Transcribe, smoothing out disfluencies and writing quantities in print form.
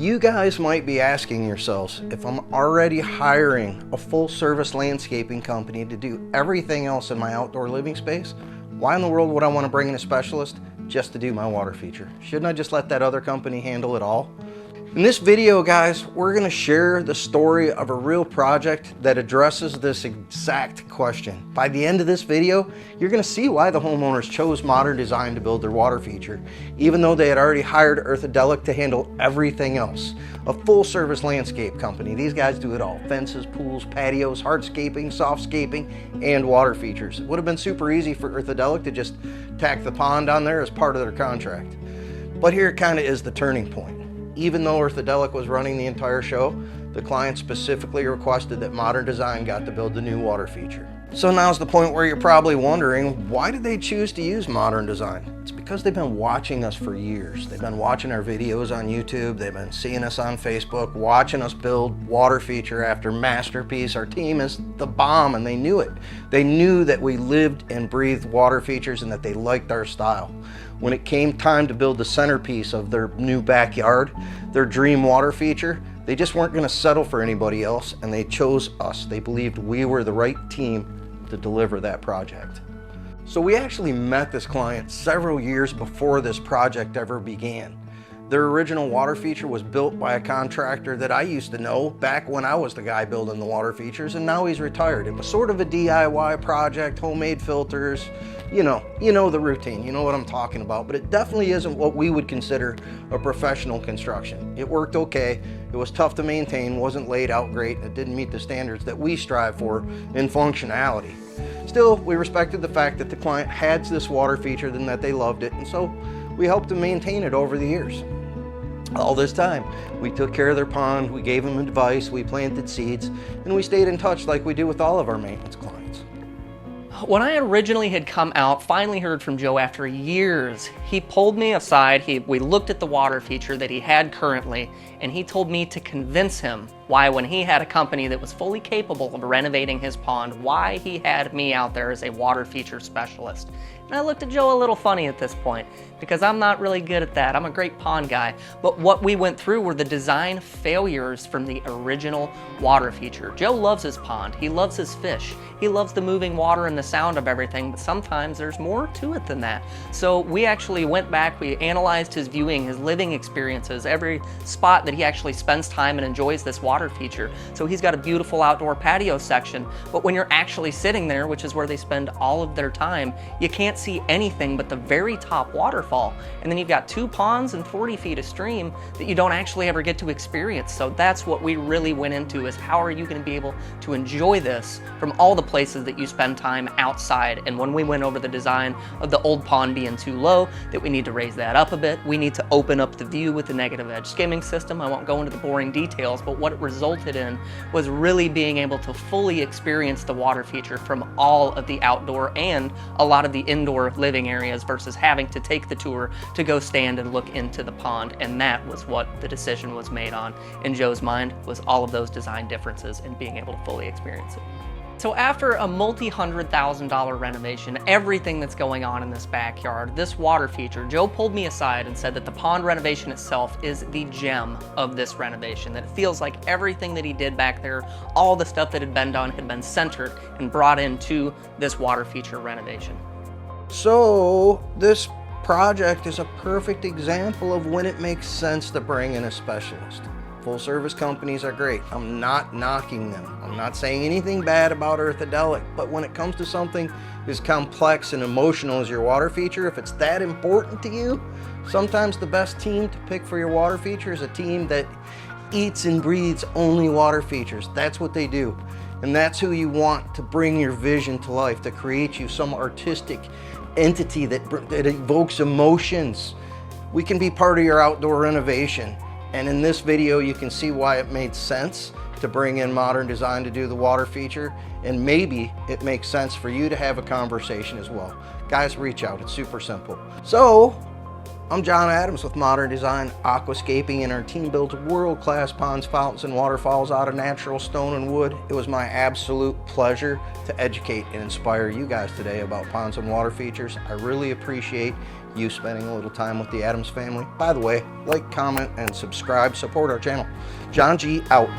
You guys might be asking yourselves, if I'm already hiring a full service landscaping company to do everything else in my outdoor living space, why in the world would I want to bring in a specialist just to do my water feature? Shouldn't I just let that other company handle it all? In this video, guys, we're going to share the story of a real project that addresses this exact question. By the end of this video, you're going to see why the homeowners chose Modern Design to build their water feature, even though they had already hired Orthodelic to handle everything else. A full-service landscape company. These guys do it all. Fences, pools, patios, hardscaping, softscaping, and water features. It would have been super easy for Orthodelic to just tack the pond on there as part of their contract. But here it kind of is the turning point. Even though Orthodelic was running the entire show, the client specifically requested that Modern Design got to build the new water feature. So now's the point where you're probably wondering, why did they choose to use Modern Design? It's because they've been watching us for years. They've been watching our videos on YouTube, they've been seeing us on Facebook, watching us build water feature after masterpiece. Our team is the bomb, and they knew it. They knew that we lived and breathed water features and that they liked our style. When it came time to build the centerpiece of their new backyard, their dream water feature, they just weren't going to settle for anybody else, and they chose us. They believed we were the right team to deliver that project. So we actually met this client several years before this project ever began. Their original water feature was built by a contractor that I used to know back when I was the guy building the water features, and now he's retired. It was sort of a DIY project, homemade filters, you know the routine, you know what I'm talking about, but it definitely isn't what we would consider a professional construction. It worked okay, it was tough to maintain, wasn't laid out great, and it didn't meet the standards that we strive for in functionality. Still, we respected the fact that the client had this water feature and that they loved it, and so we helped them maintain it over the years. All this time, we took care of their pond, we gave them advice, we planted seeds, and we stayed in touch like we do with all of our maintenance clients. When I originally had come out, finally heard from Joe after years, he pulled me aside, we looked at the water feature that he had currently, and he told me to convince him why, when he had a company that was fully capable of renovating his pond, why he had me out there as a water feature specialist. And I looked at Joe a little funny at this point, because I'm not really good at that. I'm a great pond guy. But what we went through were the design failures from the original water feature. Joe loves his pond. He loves his fish. He loves the moving water and the sound of everything, but sometimes there's more to it than that. So we actually went back, we analyzed his viewing, his living experiences, every spot that he actually spends time and enjoys this water feature. So he's got a beautiful outdoor patio section, but when you're actually sitting there, which is where they spend all of their time, you can't see anything but the very top waterfall. And then you've got 2 ponds and 40 feet of stream that you don't actually ever get to experience. So that's what we really went into, is how are you going to be able to enjoy this from all the places that you spend time outside. And when we went over the design of the old pond being too low, that we need to raise that up a bit. We need to open up the view with the negative edge skimming system. I won't go into the boring details, but what it resulted in was really being able to fully experience the water feature from all of the outdoor and a lot of the indoor living areas, versus having to take the tour to go stand and look into the pond. And that was what the decision was made on in Joe's mind, was all of those design differences and being able to fully experience it. So after a multi-$100,000 renovation, everything that's going on in this backyard, this water feature, Joe pulled me aside and said that the pond renovation itself is the gem of this renovation, that it feels like everything that he did back there, all the stuff that had been done, had been centered and brought into this water feature renovation. So this project is a perfect example of when it makes sense to bring in a specialist. Full service companies are great. I'm not knocking them. I'm not saying anything bad about Orthodelic, but when it comes to something as complex and emotional as your water feature, if it's that important to you, sometimes the best team to pick for your water feature is a team that eats and breathes only water features. That's what they do. And that's who you want to bring your vision to life, to create you some artistic entity that evokes emotions. We can be part of your outdoor renovation. And in this video, you can see why it made sense to bring in Modern Design to do the water feature. And maybe it makes sense for you to have a conversation as well. Guys, reach out. It's super simple. So I'm John Adams with Modern Design Aquascaping, and our team builds world-class ponds, fountains, and waterfalls out of natural stone and wood. It was my absolute pleasure to educate and inspire you guys today about ponds and water features. I really appreciate you spending a little time with the Adams family. By the way, like, comment, and subscribe. Support our channel. John G. out.